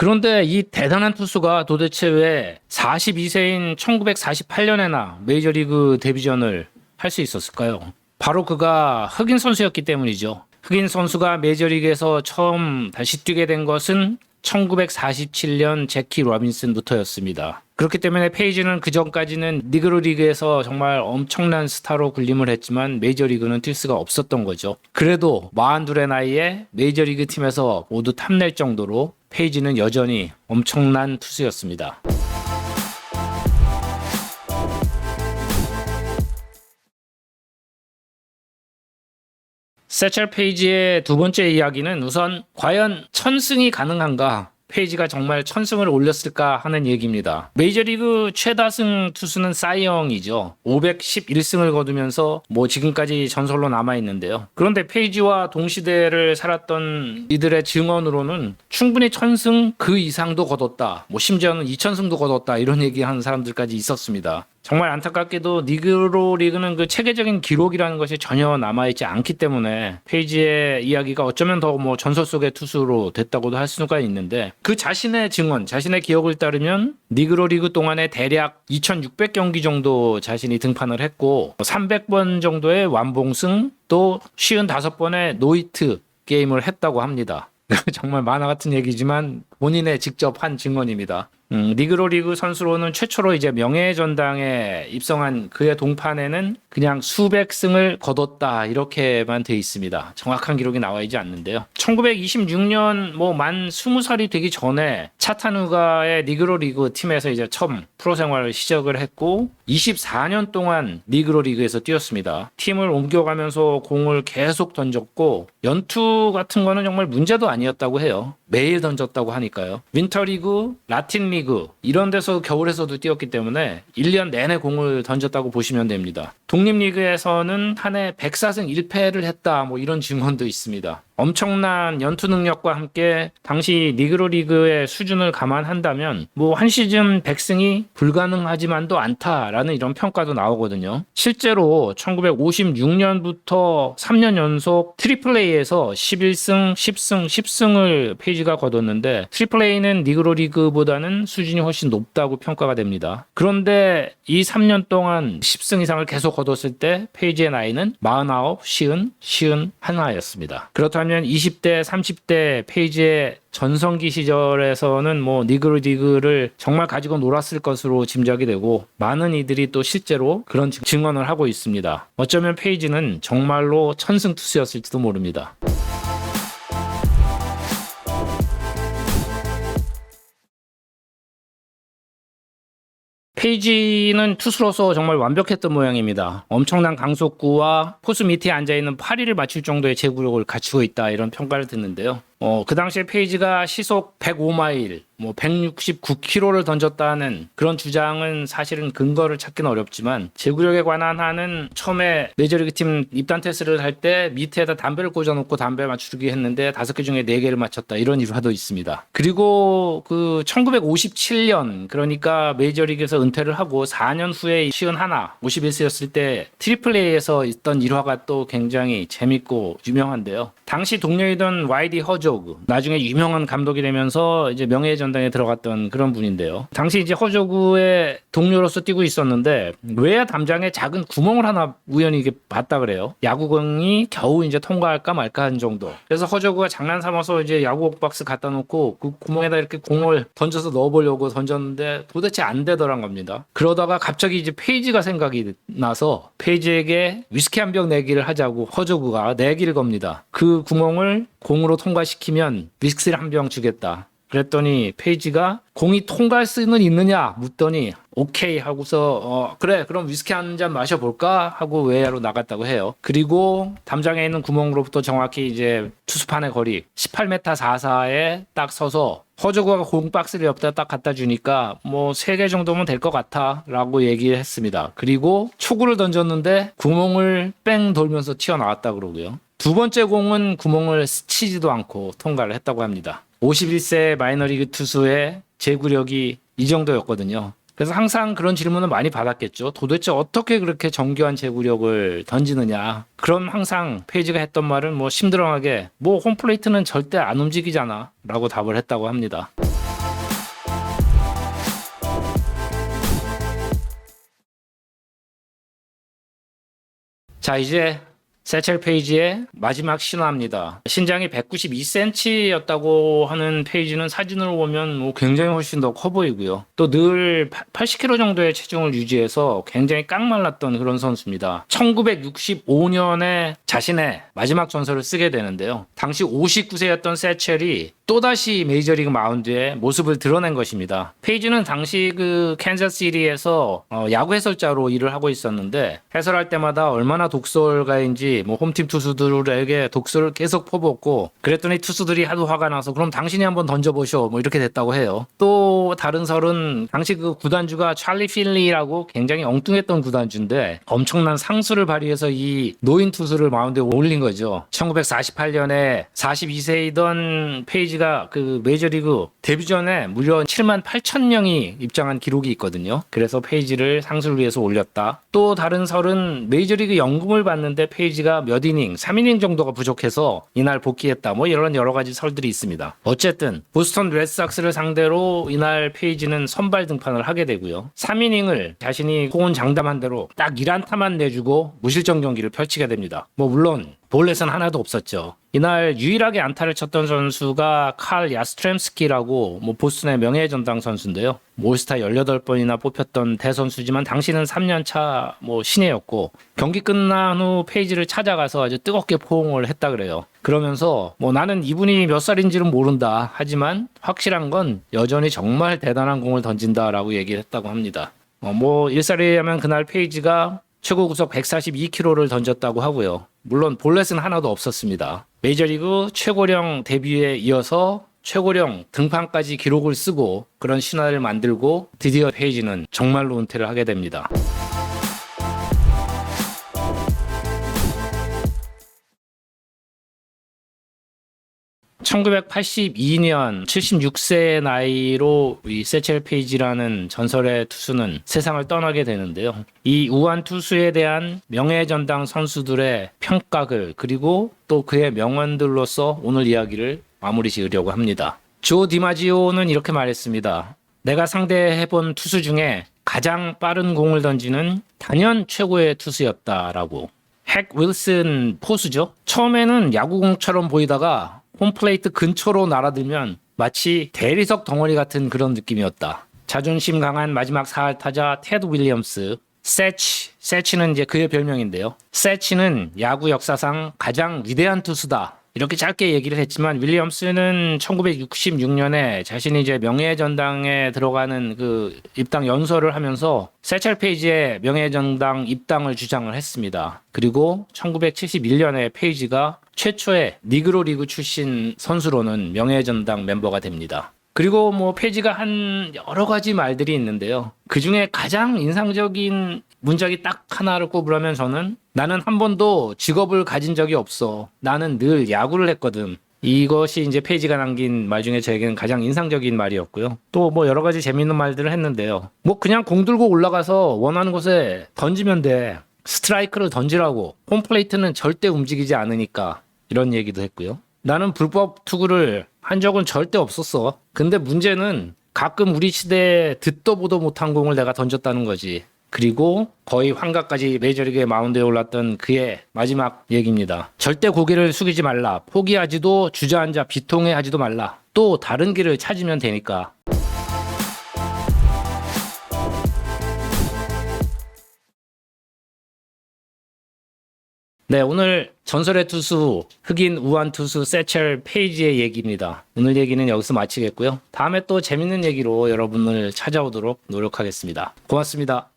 그런데 이 대단한 투수가 도대체 왜 42세인 1948년에나 메이저리그 데뷔전을 할 수 있었을까요? 바로 그가 흑인 선수였기 때문이죠. 흑인 선수가 메이저리그에서 처음 다시 뛰게 된 것은 1947년 제키 로빈슨부터였습니다. 그렇기 때문에 페이지는 그전까지는 니그로 리그에서 정말 엄청난 스타로 군림을 했지만 메이저리그는 뛸 수가 없었던 거죠. 그래도 42의 나이에 메이저리그 팀에서 모두 탐낼 정도로 페이지는 여전히 엄청난 투수였습니다. 세첼 페이지의 두 번째 이야기는 우선 과연 천승이 가능한가? 페이지가 정말 천승을 올렸을까 하는 얘기입니다. 메이저리그 최다승 투수는 사이 영이죠. 511승을 거두면서 지금까지 전설로 남아있는데요. 그런데 페이지와 동시대를 살았던 이들의 증언으로는 충분히 천승 그 이상도 거뒀다. 심지어는 2000승도 거뒀다. 이런 얘기하는 사람들까지 있었습니다. 정말 안타깝게도 니그로 리그는 그 체계적인 기록이라는 것이 전혀 남아있지 않기 때문에 페이지의 이야기가 어쩌면 더 전설 속의 투수로 됐다고도 할 수가 있는데 그 자신의 증언, 자신의 기억을 따르면 니그로 리그 동안에 대략 2600경기 정도 자신이 등판을 했고 300번 정도의 완봉승 또 55번의 노히트 게임을 했다고 합니다. 정말 만화 같은 얘기지만 본인의 직접 한 증언입니다. 니그로 리그 선수로는 최초로 이제 명예전당에 입성한 그의 동판에는 그냥 수백 승을 거뒀다 이렇게만 돼 있습니다. 정확한 기록이 나와 있지 않는데요. 1926년 만 20살이 되기 전에 차타누가의 니그로 리그 팀에서 이제 처음 프로 생활을 시작을 했고 24년 동안 니그로 리그에서 뛰었습니다. 팀을 옮겨가면서 공을 계속 던졌고 연투 같은 거는 정말 문제도 아니었다고 해요. 매일 던졌다고 하니까요. 윈터리그, 라틴리그 이런 데서 겨울에서도 뛰었기 때문에 1년 내내 공을 던졌다고 보시면 됩니다. 독립리그에서는 한 해 104승 1패를 했다 이런 증언도 있습니다. 엄청난 연투 능력과 함께 당시 니그로 리그의 수준을 감안한다면 한 시즌 100승이 불가능하지만도 않다라는 이런 평가도 나오거든요. 실제로 1956년부터 3년 연속 트리플 A에서 11승, 10승, 10승을 페이지가 거뒀는데 트리플 A는 니그로 리그보다는 수준이 훨씬 높다고 평가가 됩니다. 그런데 이 3년 동안 10승 이상을 계속 거뒀을 때 페이지의 나이는 49, 50, 51였습니다. 그렇다면 20대, 30대 페이지의 전성기 시절에서는 니그로 리그를 정말 가지고 놀았을 것으로 짐작이 되고 많은 이들이 또 실제로 그런 증언을 하고 있습니다. 어쩌면 페이지는 정말로 천승투수였을지도 모릅니다. 페이지는 투수로서 정말 완벽했던 모양입니다. 엄청난 강속구와 포수 밑에 앉아있는 파리를 맞출 정도의 제구력을 갖추고 있다 이런 평가를 듣는데요. 그 당시에 페이지가 시속 105마일, 169km를 던졌다는 그런 주장은 사실은 근거를 찾기는 어렵지만 제구력에 관한 한은 처음에 메이저리그 팀 입단 테스트를 할 때 밑에다 담배를 꽂아놓고 담배 맞추기 했는데 5개 중에 4개를 맞췄다 이런 일화도 있습니다. 그리고 1957년 그러니까 메이저리그에서 은퇴를 하고 4년 후에 51세였을 때 트리플 A에서 있던 일화가 또 굉장히 재밌고 유명한데요. 당시 동료이던 YD 허조그, 나중에 유명한 감독이 되면서 이제 명예전당에 들어갔던 그런 분인데요. 당시 이제 허조그의 동료로서 뛰고 있었는데 외야 담장에 작은 구멍을 하나 우연히 이게 봤다 그래요. 야구공이 겨우 이제 통과할까 말까 한 정도. 그래서 허조그가 장난 삼아서 이제 야구공 박스 갖다 놓고 그 구멍에다 이렇게 공을 던져서 넣어보려고 던졌는데 도대체 안 되더란 겁니다. 그러다가 갑자기 이제 페이지가 생각이 나서 페이지에게 위스키 한 병 내기를 하자고 허조그가 내기를 겁니다. 그 구멍을 공으로 통과시키면 위스키를 한 병 주겠다. 그랬더니 페이지가 공이 통과할 수는 있느냐 묻더니 오케이 하고서 그래 그럼 위스키 한 잔 마셔볼까 하고 외야로 나갔다고 해요. 그리고 담장에 있는 구멍으로부터 정확히 이제 투수판의 거리 18m 44에 딱 서서 허저구가 공 박스를 옆에다 딱 갖다 주니까 3개 정도면 될 것 같아 라고 얘기를 했습니다. 그리고 초구를 던졌는데 구멍을 뺑 돌면서 튀어나왔다 그러고요. 두 번째 공은 구멍을 스치지도 않고 통과를 했다고 합니다. 51세 마이너리그 투수의 제구력이 이 정도였거든요. 그래서 항상 그런 질문을 많이 받았겠죠. 도대체 어떻게 그렇게 정교한 제구력을 던지느냐. 그럼 항상 페이지가 했던 말은 심드렁하게 홈플레이트는 절대 안 움직이잖아 라고 답을 했다고 합니다. 자, 이제 세첼 페이지의 마지막 신화입니다. 신장이 192cm였다고 하는 페이지는 사진으로 보면 뭐 굉장히 훨씬 더 커 보이고요. 또 늘 80kg 정도의 체중을 유지해서 굉장히 깡말랐던 그런 선수입니다. 1965년에 자신의 마지막 전설을 쓰게 되는데요. 당시 59세였던 세첼이 또다시 메이저리그 마운드에 모습을 드러낸 것입니다. 페이지는 당시 그 캔자스시티에서 야구 해설자로 일을 하고 있었는데 해설할 때마다 얼마나 독설가인지 뭐 홈팀 투수들에게 독설을 계속 퍼붓고 그랬더니 투수들이 하도 화가 나서 그럼 당신이 한번 던져보쇼 뭐 이렇게 됐다고 해요. 또 다른 설은 당시 그 구단주가 찰리 필리라고 굉장히 엉뚱했던 구단주인데 엄청난 상수를 발휘해서 이 노인 투수를 마운드에 올린 거죠. 1948년에 42세이던 페이지가 그 메이저리그 데뷔 전에 무려 7만 8천 명이 입장한 기록이 있거든요. 그래서 페이지를 상수를 위해서 올렸다. 또 다른 설은 메이저리그 연금을 받는데 페이지가 몇 이닝, 3이닝 정도가 부족해서 이날 복귀했다. 뭐 이런 여러 가지 설들이 있습니다. 어쨌든 보스턴 레드삭스를 상대로 이날 페이지는 선발 등판을 하게 되고요. 3이닝을 자신이 소원 장담한 대로 딱 1안타만 내주고 무실점 경기를 펼치게 됩니다. 뭐 물론 볼넷은 하나도 없었죠. 이날 유일하게 안타를 쳤던 선수가 칼 야스트렘스키라고 뭐 보스턴의 명예전당 선수인데요. 올스타 18번이나 뽑혔던 대선수지만 당시는 3년차 뭐 신예였고 경기 끝난 후 페이지를 찾아가서 아주 뜨겁게 포옹을 했다 그래요. 그러면서 뭐 나는 이분이 몇 살인지는 모른다. 하지만 확실한 건 여전히 정말 대단한 공을 던진다라고 얘기를 했다고 합니다. 뭐 일살에 하면 그날 페이지가 최고 구속 142km를 던졌다고 하고요. 물론 볼넷은 하나도 없었습니다. 메이저리그 최고령 데뷔에 이어서 최고령 등판까지 기록을 쓰고 그런 신화를 만들고 드디어 페이지는 정말로 은퇴를 하게 됩니다. (1982년) 76세의 나이로 이 세첼 페이지라는 전설의 투수는 세상을 떠나게 되는데요. 이 우한 투수에 대한 명예전당 선수들의 평가글 그리고 또 그의 명언들로서 오늘 이야기를 마무리 지으려고 합니다. 조 디마지오는 이렇게 말했습니다. 내가 상대해본 투수 중에 가장 빠른 공을 던지는 단연 최고의 투수였다라고. 핵 윌슨 포수죠. 처음에는 야구공처럼 보이다가 홈플레이트 근처로 날아들면 마치 대리석 덩어리 같은 그런 느낌이었다. 자존심 강한 마지막 4할 타자 테드 윌리엄스, 세치는 이제 그의 별명인데요. 세치는 야구 역사상 가장 위대한 투수다. 이렇게 짧게 얘기를 했지만 윌리엄스는 1966년에 자신이 이제 명예전당에 들어가는 그 입당 연설을 하면서 세첼 페이지의 명예전당 입당을 주장을 했습니다. 그리고 1971년에 페이지가 최초의 니그로 리그 출신 선수로는 명예전당 멤버가 됩니다. 그리고 뭐 페이지가 한 여러 가지 말들이 있는데요. 그 중에 가장 인상적인 문장이 딱 하나를 꼽으라면 저는 나는 한 번도 직업을 가진 적이 없어. 나는 늘 야구를 했거든. 이것이 이제 페이지가 남긴 말 중에 저에게는 가장 인상적인 말이었고요. 또 뭐 여러 가지 재미있는 말들을 했는데요. 뭐 그냥 공 들고 올라가서 원하는 곳에 던지면 돼. 스트라이크를 던지라고. 홈플레이트는 절대 움직이지 않으니까. 이런 얘기도 했고요. 나는 불법 투구를 한 적은 절대 없었어. 근데 문제는 가끔 우리 시대에 듣도 보도 못한 공을 내가 던졌다는 거지. 그리고 거의 환갑까지 메이저리그의 마운드에 올랐던 그의 마지막 얘기입니다. 절대 고개를 숙이지 말라. 포기하지도 주저앉아 비통해하지도 말라. 또 다른 길을 찾으면 되니까. 네, 오늘 전설의 투수, 흑인 우한 투수 세첼 페이지의 얘기입니다. 오늘 얘기는 여기서 마치겠고요. 다음에 또 재밌는 얘기로 여러분을 찾아오도록 노력하겠습니다. 고맙습니다.